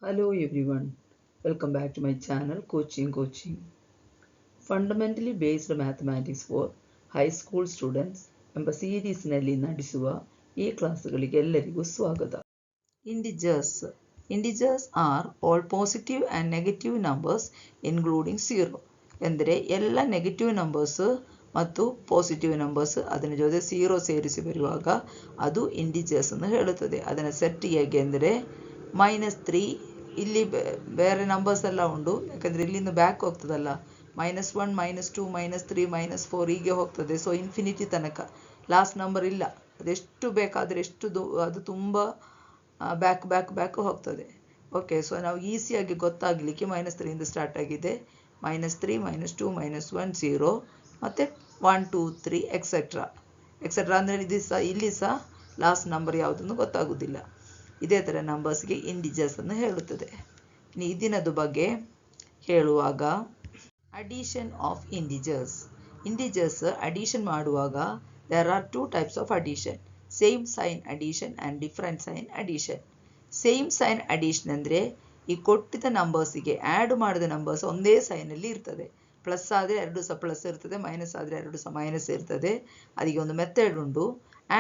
Hello everyone, welcome back to my channel Coaching. Fundamentally based mathematics for high school students ಎಂಬ ಸೀರೀಸ್ನಲ್ಲಿ ನಡೆಸುವ ಈ ಕ್ಲಾಸ್ಗಳಿಗೆ ಎಲ್ಲರಿಗೂ ಸ್ವಾಗತ. Integers are all positive and negative numbers including 0. ಎಂದರೆ ಎಲ್ಲ negative numbers ಮತ್ತು positive numbers ಅದರ ಜೊತೆ 0 ಸೇರಿಸಿ ಬರುವಾಗ ಅದು ಇಂಟಿಜರ್ಸ್ ಅನ್ನು ಹೇಳುತ್ತದೆ. ಅದನ್ನು ಸೆಟ್ ಹೇಗೆ ಅಂದರೆ -3 ಇಲ್ಲಿ ಬೇರೆ ನಂಬರ್ಸ್ ಎಲ್ಲ ಉಂಟು, ಯಾಕಂದರೆ ಇಲ್ಲಿಂದ ಬ್ಯಾಕ್ ಹೋಗ್ತದಲ್ಲ, -1 -2 -3 -4 ಹೀಗೆ ಹೋಗ್ತದೆ. ಸೊ ಇನ್ಫಿನಿಟಿ ತನಕ ಲಾಸ್ಟ್ ನಂಬರ್ ಇಲ್ಲ, ಅದೆಷ್ಟು ಬೇಕಾದರೆ ಅದು ತುಂಬ ಬ್ಯಾಕ್ ಹೋಗ್ತದೆ. ಓಕೆ, ಸೊ ನಾವು ಈಸಿಯಾಗಿ ಗೊತ್ತಾಗಲಿಕ್ಕೆ -3 ಸ್ಟಾರ್ಟ್ ಆಗಿದೆ, -3 -2 -1 0 ಮತ್ತು 1 2 3 ಎಕ್ಸೆಟ್ರಾ ಅಂದರೆ ಇಲ್ಲಿ ಸಹ ಲಾಸ್ಟ್ ನಂಬರ್ ಯಾವುದನ್ನು ಗೊತ್ತಾಗೋದಿಲ್ಲ. ಇದೇ ಥರ ನಂಬರ್ಸ್ಗೆ ಇಂಟಿಜರ್ಸ್ ಅನ್ನು ಹೇಳುತ್ತದೆ. ಇದನ್ನದು ಬಗ್ಗೆ ಹೇಳುವಾಗ ಅಡಿಷನ್ ಆಫ್ ಇಂಟಿಜರ್ಸ್ ಅಡಿಷನ್ ಮಾಡುವಾಗ there are 2 types of addition, same sign addition and different sign addition. Same sign addition ಅಂದರೆ ಈ ಕೊಟ್ಟಿದ್ದ ನಂಬರ್ಸಿಗೆ ಆ್ಯಡ್ ಮಾಡಿದ ನಂಬರ್ಸ್ ಒಂದೇ ಸೈನಲ್ಲಿ ಇರ್ತದೆ. ಪ್ಲಸ್ ಆದರೆ 2 ಸಹ ಪ್ಲಸ್ ಇರ್ತದೆ, ಮೈನಸ್ ಆದರೆ 2 ಸಹ ಮೈನಸ್ ಇರ್ತದೆ. ಅದಕ್ಕೆ ಒಂದು ಮೆಥಡ್ ಉಂಟು,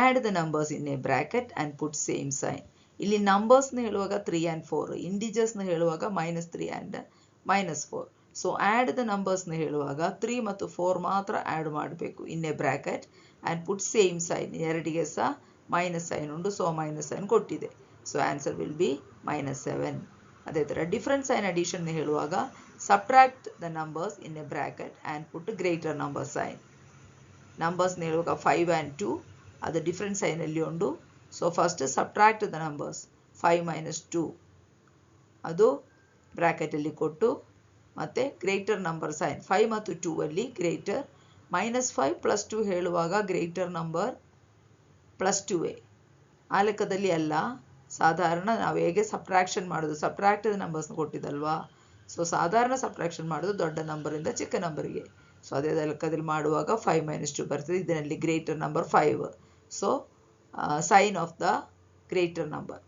add the numbers in a bracket and put same sign. ಇಲ್ಲಿ ನಂಬರ್ಸ್ನ ಹೇಳುವಾಗ 3 and 4, ಇಂಟಿಜರ್ಸ್ನ ಹೇಳುವಾಗ -3 and -4. ಸೊ ಆ್ಯಡ್ ದ ನಂಬರ್ಸ್ನ ಹೇಳುವಾಗ 3 ಮತ್ತು 4 ಮಾತ್ರ ಆ್ಯಡ್ ಮಾಡಬೇಕು in a bracket and put same sign. ಎರಡಿಗೆ ಸಹ ಮೈನಸ್ ಸೈನ್ ಉಂಟು, ಸೊ ಮೈನಸ್ ಸೈನ್ ಕೊಟ್ಟಿದೆ. So answer will be -7. ಅದೇ ಥರ ಡಿಫ್ರೆಂಟ್ ಸೈನ್ ಅಡಿಷನ್ ಹೇಳುವಾಗ subtract the numbers in a bracket and put greater number sign. ನಂಬರ್ಸ್ನ ಹೇಳುವಾಗ 5 and 2 ಅದು ಡಿಫ್ರೆಂಟ್ ಸೈನಲ್ಲಿ ಉಂಟು. So first subtract the numbers 5 - 2 ಅದು ಬ್ರ್ಯಾಕೆಟಲ್ಲಿ ಕೊಟ್ಟು ಮತ್ತು ಗ್ರೇಟರ್ ನಂಬರ್ ಸೈನ್ 5 ಮತ್ತು 2 ಅಲ್ಲಿ ಗ್ರೇಟರ್, -5 + 2 ಹೇಳುವಾಗ ಗ್ರೇಟರ್ ನಂಬರ್ +2a. ಆ ಲೆಕ್ಕದಲ್ಲಿ ಅಲ್ಲ, ಸಾಧಾರಣ ನಾವು ಹೇಗೆ ಸಬ್ಟ್ರಾಕ್ಷನ್ ಮಾಡೋದು, ಸಬ್ಟ್ರಾಕ್ಟ್ ದ ನಂಬರ್ಸ್ನ ಕೊಟ್ಟಿದ್ದಲ್ವಾ. ಸೊ ಸಾಧಾರಣ ಸಬ್ಟ್ರಾಕ್ಷನ್ ಮಾಡೋದು ದೊಡ್ಡ ನಂಬರಿಂದ ಚಿಕ್ಕ ನಂಬರಿಗೆ. ಸೊ ಅದೇ ಲೆಕ್ಕದಲ್ಲಿ ಮಾಡುವಾಗ 5 - 2 ಬರ್ತದೆ. ಇದರಲ್ಲಿ greater number 5. So sign of the greater number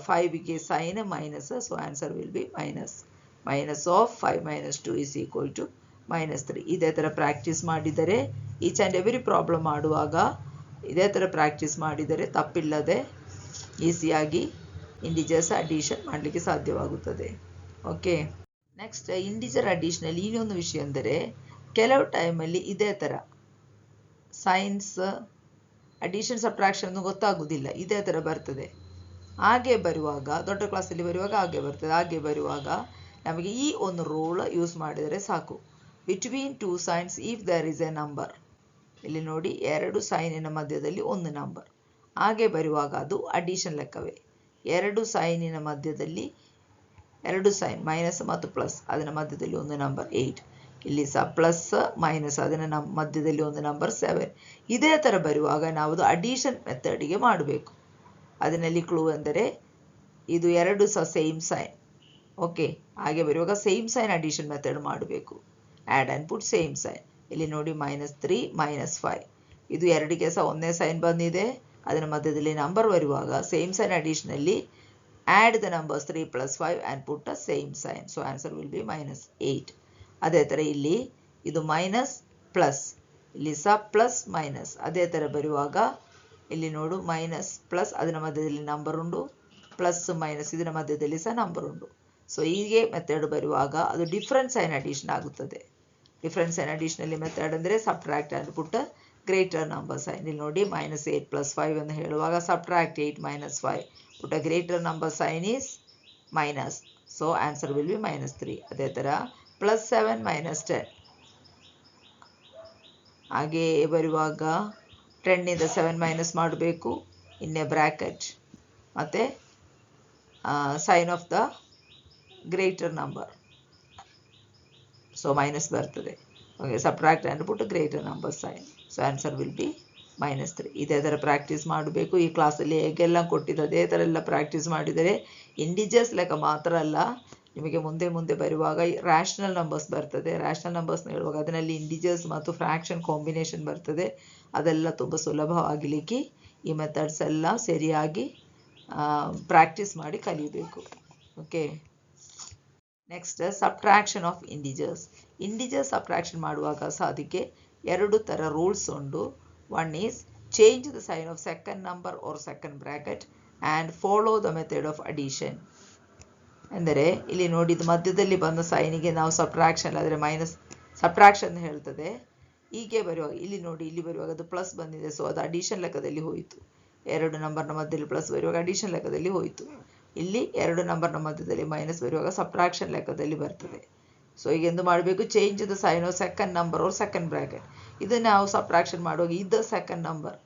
5ಗೆ sign minus. So answer will be minus of 5 - 2 is equal to -3. ಇದೇ ಥರ ಪ್ರಾಕ್ಟೀಸ್ ಮಾಡಿದರೆ ಈಚ್ ಆ್ಯಂಡ್ ಎವ್ರಿ ಪ್ರಾಬ್ಲಮ್ ಮಾಡುವಾಗ ಇದೇ ಥರ ಪ್ರಾಕ್ಟೀಸ್ ಮಾಡಿದರೆ ತಪ್ಪಿಲ್ಲದೆ ಈಸಿಯಾಗಿ ಇಂಟಿಜರ್ಸ್ ಅಡಿಷನ್ ಮಾಡಲಿಕ್ಕೆ ಸಾಧ್ಯವಾಗುತ್ತದೆ. ಓಕೆ, ನೆಕ್ಸ್ಟ್ ಇಂಟಿಜರ್ ಅಡಿಷನಲ್ಲಿ ಇನ್ನೊಂದು ವಿಷಯ ಅಂದರೆ ಕೆಲವು ಟೈಮಲ್ಲಿ ಇದೇ ಥರ ಸೈನ್ಸ್ ಅಡಿಷನ್ ಸಬ್ಟ್ರಾಕ್ಷನ್ ಗೊತ್ತಾಗೋದಿಲ್ಲ, ಇದೇ ಥರ ಬರ್ತದೆ. ಹಾಗೆ ಬರುವಾಗ ದೊಡ್ಡ ಕ್ಲಾಸಲ್ಲಿ ಬರುವಾಗ ಹಾಗೆ ಬರ್ತದೆ. ಹಾಗೆ ಬರುವಾಗ ನಮಗೆ ಈ ಒಂದು ರೂಲ್ ಯೂಸ್ ಮಾಡಿದರೆ ಸಾಕು, between 2 signs if there is a number. ಇಲ್ಲಿ ನೋಡಿ, 2 ಸೈನಿನ ಮಧ್ಯದಲ್ಲಿ ಒಂದು ನಂಬರ್. ಹಾಗೆ ಬರುವಾಗ ಅದು ಅಡಿಷನ್ ಲೆಕ್ಕವೇ. 2 ಸೈನಿನ ಮಧ್ಯದಲ್ಲಿ 2 ಸೈನ್ ಮೈನಸ್ ಮತ್ತು ಪ್ಲಸ್, ಅದರ ಮಧ್ಯದಲ್ಲಿ ಒಂದು ನಂಬರ್ 8. ಇಲ್ಲಿ ಸಹ ಪ್ಲಸ್ ಮೈನಸ್, ಅದರ ಮಧ್ಯದಲ್ಲಿ ಒಂದು ನಂಬರ್ 7. ಇದೇ ಥರ ಬರುವಾಗ ನಾವು ಅಡಿಷನ್ ಮೆಥಡಿಗೆ ಮಾಡಬೇಕು. ಅದರಲ್ಲಿ ಕ್ಲೂ ಅಂದರೆ ಇದು 2 ಸಹ ಸೇಮ್ ಸೈನ್. ಓಕೆ, ಹಾಗೆ ಬರುವಾಗ ಸೇಮ್ ಸೈನ್ ಅಡಿಷನ್ ಮೆಥಡ್ ಮಾಡಬೇಕು. Add and put same sign. ಇಲ್ಲಿ ನೋಡಿ, -3 -5 ಇದು ಎರಡಿಗೆ ಸಹ ಒಂದೇ ಸೈನ್ ಬಂದಿದೆ. ಅದರ ಮಧ್ಯದಲ್ಲಿ ನಂಬರ್ ಬರುವಾಗ ಸೇಮ್ ಸೈನ್ ಅಡಿಷನಲ್ಲಿ add the numbers 3 + 5 and put a same sign. So answer will be -8. ಅದೇ ಥರ ಇಲ್ಲಿ ಇದು ಮೈನಸ್ ಪ್ಲಸ್, ಇಲ್ಲಿ ಸಹ ಪ್ಲಸ್ ಮೈನಸ್. ಅದೇ ಥರ ಬರುವಾಗ ಇಲ್ಲಿ ನೋಡು, ಮೈನಸ್ ಪ್ಲಸ್ ಅದರ ಮಧ್ಯದಲ್ಲಿ ನಂಬರ್ ಉಂಟು, ಪ್ಲಸ್ ಮೈನಸ್ ಇದರ ಮಧ್ಯದಲ್ಲಿ ಸಹ ನಂಬರ್ ಉಂಟು. ಸೊ ಹೀಗೆ ಮೆಥಡ್ ಬರುವಾಗ ಅದು ಡಿಫ್ರೆಂಟ್ ಸೈನ್ ಅಡಿಷನ್ ಆಗುತ್ತದೆ. ಡಿಫ್ರೆಂಟ್ ಸೈನ್ ಅಡಿಷನಲ್ಲಿ ಮೆಥಡ್ ಅಂದರೆ subtract and put greater number sign. ಇಲ್ಲಿ ನೋಡಿ, -8 + 5 ಎಂದು ಹೇಳುವಾಗ subtract 8 - 5 put a greater number sign is minus. So answer will be -3. ಅದೇ ಥರ +7 - 10 ಹಾಗೆ ಬರುವಾಗ 10ನಿಂದ 7 ಮೈನಸ್ ಮಾಡಬೇಕು ಇನ್ ಎ ಬ್ರ್ಯಾಕೆಟ್, ಮತ್ತು sign of the greater number, so minus ಬರ್ತದೆ. Okay, subtract and put greater number sign. So answer will be -3. ಇದೇ ಥರ practice ಮಾಡಬೇಕು. ಈ ಕ್ಲಾಸಲ್ಲಿ ಹೇಗೆಲ್ಲ ಕೊಟ್ಟಿದ್ದು ಅದೇ ಥರ ಎಲ್ಲ ಪ್ರಾಕ್ಟೀಸ್ ಮಾಡಿದರೆ ಇಂಟಿಜರ್ಸ್ ಲೆಕ್ಕ ಮಾತ್ರ ಅಲ್ಲ, ನಿಮಗೆ ಮುಂದೆ ಬರುವಾಗ ರ್ಯಾಷನಲ್ ನಂಬರ್ಸ್ ಬರ್ತದೆ. ರ್ಯಾಷನಲ್ ನಂಬರ್ಸ್ನ ಹೇಳುವಾಗ ಅದರಲ್ಲಿ ಇಂಟಿಜರ್ಸ್ ಮತ್ತು ಫ್ರ್ಯಾಕ್ಷನ್ ಕಾಂಬಿನೇಷನ್ ಬರ್ತದೆ. ಅದೆಲ್ಲ ತುಂಬ ಸುಲಭವಾಗಲಿಕ್ಕೆ ಈ ಮೆಥಡ್ಸ್ ಎಲ್ಲ ಸರಿಯಾಗಿ ಪ್ರಾಕ್ಟೀಸ್ ಮಾಡಿ ಕಲಿಯಬೇಕು. Okay. Next subtraction of integers. Integer subtraction ಮಾಡುವಾಗ ಸಹ ಅದಕ್ಕೆ ಎರಡು ಥರ ರೂಲ್ಸ್ ಉಂಟು. One is change the sign of second number or second bracket and follow the method of addition. ಅಂದರೆ ಇಲ್ಲಿ ನೋಡಿದ ಮಧ್ಯದಲ್ಲಿ ಬಂದ ಸೈನಿಗೆ ನಾವು ಸಬ್ಟ್ರಾಕ್ಷನ್ ಆದರೆ ಮೈನಸ್ ಸಬ್ಟ್ರಾಕ್ಷನ್ ಹೇಳ್ತದೆ. ಹೀಗೆ ಬರುವಾಗ ಇಲ್ಲಿ ನೋಡಿ, ಇಲ್ಲಿ ಬರುವಾಗ ಅದು ಪ್ಲಸ್ ಬಂದಿದೆ, ಸೊ ಅದು ಅಡಿಷನ್ ಲೆಕ್ಕದಲ್ಲಿ ಹೋಯಿತು. ಎರಡು ನಂಬರ್ನ ಮಧ್ಯದಲ್ಲಿ ಪ್ಲಸ್ ಬರುವಾಗ ಅಡಿಷನ್ ಲೆಕ್ಕದಲ್ಲಿ ಹೋಯಿತು. ಇಲ್ಲಿ ಎರಡು ನಂಬರ್ನ ಮಧ್ಯದಲ್ಲಿ ಮೈನಸ್ ಬರುವಾಗ ಸಬ್ಟ್ರಾಕ್ಷನ್ ಲೆಕ್ಕದಲ್ಲಿ ಬರ್ತದೆ. ಸೊ ಈಗ ಎಂದು ಮಾಡಬೇಕು, change the sign of second number or second bracket. ಇದನ್ನು ನಾವು ಸಬ್ಟ್ರಾಕ್ಷನ್ ಮಾಡುವಾಗ ಇದು ಸೆಕೆಂಡ್ ನಂಬರ್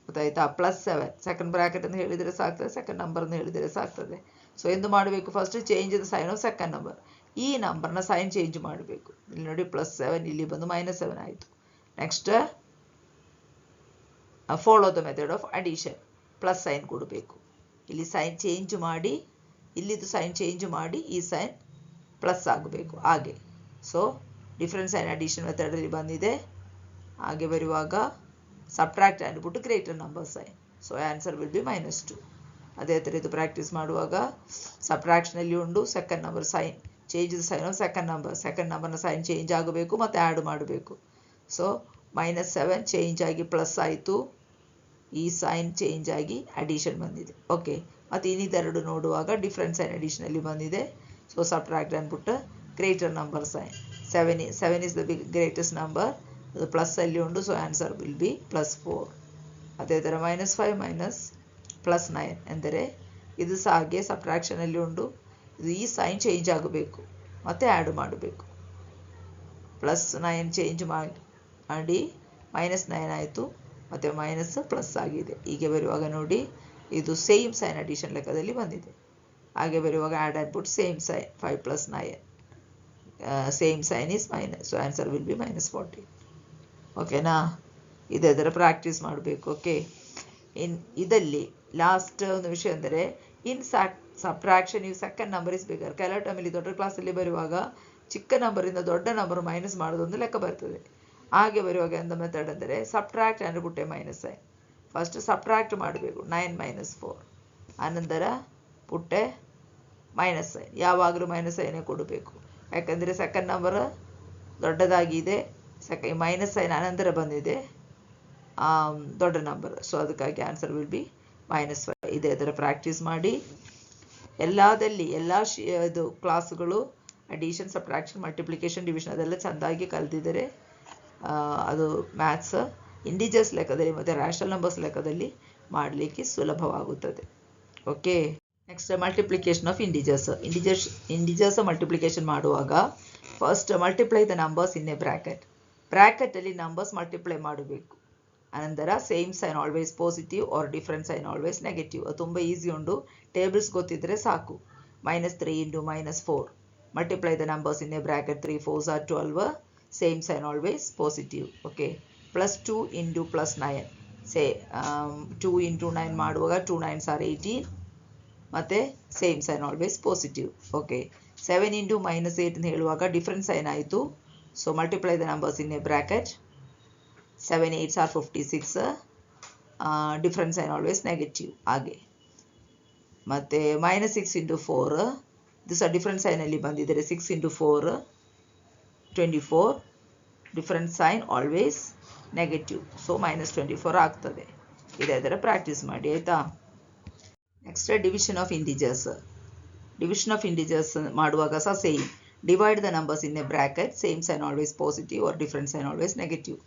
ಗೊತ್ತಾಯ್ತಾ, +7 ಸೆಕೆಂಡ್ ಬ್ರ್ಯಾಕೆಟ್ ಅಂತ ಹೇಳಿದರೆ ಸಾಕ್ತದೆ, ಸೆಕೆಂಡ್ ನಂಬರ್ ಅಂತ ಹೇಳಿದರೆ ಸಾಕ್ತದೆ. ಸೊ ಎಂದು ಮಾಡಬೇಕು, first change the sign of second number. ಈ ನಂಬರ್ನ ಸೈನ್ ಚೇಂಜ್ ಮಾಡಬೇಕು. ಇಲ್ಲಿ ನೋಡಿ +7, ಇಲ್ಲಿ ಬಂದು -7 ಆಯಿತು. Next follow the method of addition, plus sign ಕೊಡಬೇಕು. ಇಲ್ಲಿ ಸೈನ್ ಚೇಂಜ್ ಮಾಡಿ, ಇಲ್ಲಿದ್ದು ಸೈನ್ ಚೇಂಜ್ ಮಾಡಿ ಈ ಸೈನ್ ಪ್ಲಸ್ ಆಗಬೇಕು ಹಾಗೆ. ಸೊ ಡಿಫ್ರೆಂಟ್ ಸೈನ್ ಅಡಿಷನ್ ಮೆಥಡಲ್ಲಿ ಬಂದಿದೆ. ಹಾಗೆ ಬರುವಾಗ ಸಬ್ಟ್ರಾಕ್ಟ್ ಅಂದ್ಬಿಟ್ಟು greater number sign. So answer will be -2. ಅದೇ ಥರ ಇದು ಪ್ರಾಕ್ಟೀಸ್ ಮಾಡುವಾಗ ಸಬ್ಟ್ರಾಕ್ಷನಲ್ಲಿ ಉಂಟು second number sign change the sign of second ನಂಬರ್ನ ಸೈನ್ ಚೇಂಜ್ ಆಗಬೇಕು ಮತ್ತು ಆ್ಯಡ್ ಮಾಡಬೇಕು. ಸೊ -7 ಚೇಂಜ್ ಆಗಿ ಪ್ಲಸ್ ಆಯಿತು, ಈ ಸೈನ್ ಚೇಂಜ್ ಆಗಿ ಅಡಿಷನ್ ಬಂದಿದೆ. ಓಕೆ, ಮತ್ತು ಇನ್ನಿದೆರಡು ನೋಡುವಾಗ ಡಿಫ್ರೆಂಟ್ ಸೈನ್ ಅಡಿಷನಲ್ಲಿ ಬಂದಿದೆ. ಸೊ ಸಬ್ಟ್ರಾಕ್ಟ್ ಅಂದ್ಬಿಟ್ಟು greater number sign. 7 is the greatest number, ಅದು ಪ್ಲಸ್ ಅಲ್ಲಿ ಉಂಟು. So answer will be +4. ಅದೇ ಥರ -5 ಮೈನಸ್ +9 ಎಂದರೆ ಇದು ಸಹ ಹಾಗೆ ಸಬ್ಟ್ರಾಕ್ಷನಲ್ಲಿ ಉಂಟು. ಇದು ಈ ಸೈನ್ ಚೇಂಜ್ ಆಗಬೇಕು ಮತ್ತು ಆ್ಯಡ್ ಮಾಡಬೇಕು. +9 ಚೇಂಜ್ ಮಾಡಿ -9 ಆಯಿತು, ಮತ್ತು ಮೈನಸ್ ಪ್ಲಸ್ ಆಗಿದೆ. ಹೀಗೆ ಬರುವಾಗ ನೋಡಿ ಇದು ಸೇಮ್ ಸೈನ್ ಅಡಿಷನ್ ಲೆಕ್ಕದಲ್ಲಿ ಬಂದಿದೆ. ಹಾಗೆ ಬರುವಾಗ ಆ್ಯಡ್ ಆಗ್ಬಿಟ್ಟು same sign 5 + 9 same sign is minus. So answer will be -40. ಓಕೆನಾ, ಇದೇ ಥರ ಪ್ರಾಕ್ಟೀಸ್ ಮಾಡಬೇಕು. ಓಕೆ, ಇದರಲ್ಲಿ ಲಾಸ್ಟ್ ಒಂದು ವಿಷಯ ಅಂದರೆ ಇನ್ ಸಬ್ಟ್ರಾಕ್ಷನ್ ಇವು ಸೆಕೆಂಡ್ ನಂಬರ್ ಇಸ್ ಬಿಗರ್. ಕೆಲವು ಟೈಮಲ್ಲಿ ದೊಡ್ಡ ಕ್ಲಾಸಲ್ಲಿ ಬರುವಾಗ ಚಿಕ್ಕ ನಂಬರಿಂದ ದೊಡ್ಡ ನಂಬರ್ ಮೈನಸ್ ಮಾಡೋದೊಂದು ಲೆಕ್ಕ ಬರ್ತದೆ. ಹಾಗೆ ಬರುವಾಗ ಎಂಥ ಮೆಥಡ್ ಅಂದರೆ ಸಬ್ಟ್ರಾಕ್ಟ್ ಅಂದ್ಬಿಟ್ಟೆ ಮೈನಸ್ ಸೈನ್. ಫಸ್ಟ್ ಸಬ್ಟ್ರಾಕ್ಟ್ ಮಾಡಬೇಕು 9 - 4, ಆನಂತರ ಪುಟ್ಟೆ ಮೈನಸ್ ಸೈನ್. ಯಾವಾಗಲೂ ಮೈನಸ್ ಸೈನೇ ಕೊಡಬೇಕು, ಯಾಕಂದರೆ ಸೆಕೆಂಡ್ ನಂಬರ್ ದೊಡ್ಡದಾಗಿದೆ, ಮೈನಸ್ ಸೈನ್ ಅನಂತರ ಬಂದಿದೆ ದೊಡ್ಡ ನಂಬರ್. ಸೊ ಅದಕ್ಕಾಗಿ ಆನ್ಸರ್ ವಿಲ್ ಬಿ -5. ಇದೇ ಥರ ಪ್ರಾಕ್ಟೀಸ್ ಮಾಡಿ. ಎಲ್ಲ ಇದು ಕ್ಲಾಸ್ಗಳು ಅಡಿಷನ್, ಸಬ್ಟ್ರಾಕ್ಷನ್, ಮಲ್ಟಿಪ್ಲಿಕೇಶನ್, ಡಿವಿಷನ್ ಅದೆಲ್ಲ ಚೆಂದಾಗಿ ಕಲಿತಿದ್ದಾರೆ. ಅದು ಮ್ಯಾಥ್ಸ್ ಇಂಟಿಜರ್ಸ್ ಲೆಕ್ಕದಲ್ಲಿ ಮತ್ತು ರ್ಯಾಷನಲ್ ನಂಬರ್ಸ್ ಲೆಕ್ಕದಲ್ಲಿ ಮಾಡಲಿಕ್ಕೆ ಸುಲಭವಾಗುತ್ತದೆ. Okay, next multiplication of integers multiplication ಮಾಡುವಾಗ first multiply the numbers in a ಬ್ರ್ಯಾಕೆಟಲ್ಲಿ ನಂಬರ್ಸ್ ಮಲ್ಟಿಪ್ಲೈ ಮಾಡಬೇಕು. ಅನಂತರ same sign always positive or different sign always negative. ಅದು ತುಂಬ ಈಸಿ ಉಂಟು, ಟೇಬಲ್ಸ್ ಗೊತ್ತಿದ್ದರೆ ಸಾಕು. -3 × -4 multiply the numbers in a bracket. 3 × 4 = 12, same sign always positive. Okay, +2 × +9 2 × 9 ಮಾಡುವಾಗ 2 × 9 = 18 ಮತ್ತು same sign always positive. Okay, 7 × -8 ಅಂತ ಹೇಳುವಾಗ ಡಿಫ್ರೆಂಟ್ ಸೈನ್ ಆಯಿತು. So multiply the numbers in a bracket. 7 × 8 = 56, different sign always negative. ಹಾಗೆ ಮತ್ತು -6 × 4 ಇದು ಸಹ ಡಿಫ್ರೆಂಟ್ ಸೈನಲ್ಲಿ ಬಂದಿದ್ದರೆ 6 × 4 24, different sign always negative. So -24 ಆಗ್ತದೆ. ಇದೇ ಥರ ಪ್ರಾಕ್ಟೀಸ್ ಮಾಡಿ ಆಯಿತಾ. ನೆಕ್ಸ್ಟ್ ಡಿವಿಷನ್ ಆಫ್ ಇಂಟಿಜರ್ಸ್ ಮಾಡುವಾಗ ಸಹ same. Divide the numbers in a bracket, same sign always positive or different sign always negative.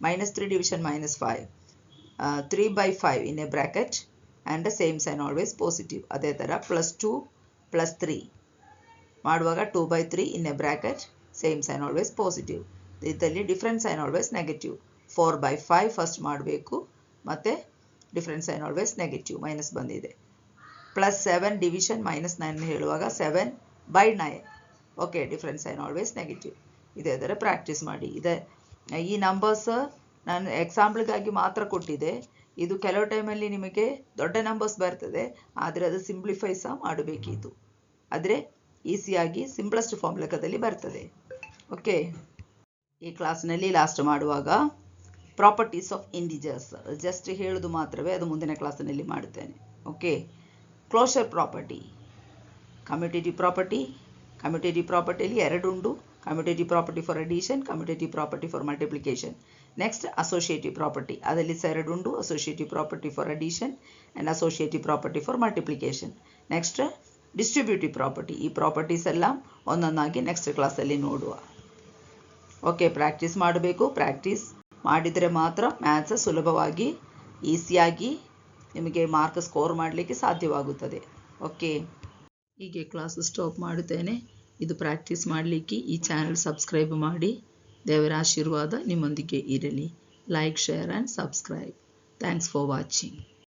-3 division -5, 3/5 in a bracket and the same sign always positive. ಅದೇ ಥರ +2 + 3 ಮಾಡುವಾಗ 2/3 in a bracket, same sign always positive. ಇದರಲ್ಲಿ different sign always negative. 4/5 first ಮಾಡಬೇಕು, ಮತ್ತು different sign always negative minus ಬಂದಿದೆ. +7 division -9 ಹೇಳುವಾಗ 7/9. Okay, different sign always negative. ಇದೇ ಥರ ಪ್ರಾಕ್ಟೀಸ್ ಮಾಡಿ. ಈ ನಂಬರ್ಸ್ ನಾನು ಎಕ್ಸಾಂಪಲ್ಗಾಗಿ ಮಾತ್ರ ಕೊಟ್ಟಿದೆ. ಇದು ಕೆಲವು ಟೈಮಲ್ಲಿ ನಿಮಗೆ ದೊಡ್ಡ ನಂಬರ್ಸ್ ಬರ್ತದೆ, ಆದರೆ ಅದು ಸಿಂಪ್ಲಿಫೈ ಸಹ ಮಾಡಬೇಕಿತ್ತು. ಆದರೆ ಈಸಿಯಾಗಿ ಸಿಂಪ್ಲೆಸ್ಟ್ ಫಾರ್ಮ್ ಲೆಕ್ಕದಲ್ಲಿ ಬರ್ತದೆ. ಓಕೆ, ಈ ಕ್ಲಾಸ್ನಲ್ಲಿ ಲಾಸ್ಟ್ ಮಾಡುವಾಗ ಪ್ರಾಪರ್ಟೀಸ್ ಆಫ್ ಇಂಟಿಜರ್ಸ್ ಜಸ್ಟ್ ಹೇಳೋದು ಮಾತ್ರವೇ, ಅದು ಮುಂದಿನ ಕ್ಲಾಸಿನಲ್ಲಿ ಮಾಡುತ್ತೇನೆ. Okay, closure property. ಕಮ್ಯುಟೇಟಿವ್ ಪ್ರಾಪರ್ಟಿಯಲ್ಲಿ ಎರಡು ಉಂಟು, commutative property for addition, commutative property for multiplication. Next associative property, ಅದರಲ್ಲಿ ಸಹ ಎರಡು ಉಂಟು, associative property for addition and associative property for multiplication. Next distributive property. ಈ ಪ್ರಾಪರ್ಟೀಸ್ ಎಲ್ಲ ಒಂದೊಂದಾಗಿ ನೆಕ್ಸ್ಟ್ ಕ್ಲಾಸಲ್ಲಿ ನೋಡುವ. ಓಕೆ, ಪ್ರಾಕ್ಟೀಸ್ ಮಾಡಬೇಕು. ಪ್ರಾಕ್ಟೀಸ್ ಮಾಡಿದರೆ ಮಾತ್ರ ಮ್ಯಾಥ್ಸ್ ಸುಲಭವಾಗಿ ಈಸಿಯಾಗಿ ನಿಮಗೆ ಮಾರ್ಕ್ ಸ್ಕೋರ್ ಮಾಡಲಿಕ್ಕೆ ಸಾಧ್ಯವಾಗುತ್ತದೆ. ಓಕೆ, ಹೀಗೆ ಕ್ಲಾಸ್ ಸ್ಟಾಪ್ ಮಾಡುತ್ತೇನೆ. ಇದು ಪ್ರಾಕ್ಟೀಸ್ ಮಾಡಲಿಕ್ಕೆ ಈ ಚಾನಲ್ ಸಬ್ಸ್ಕ್ರೈಬ್ ಮಾಡಿ. ದೇವರ ಆಶೀರ್ವಾದ ನಿಮ್ಮೊಂದಿಗೆ ಇರಲಿ. Like, share and subscribe. Thanks for watching.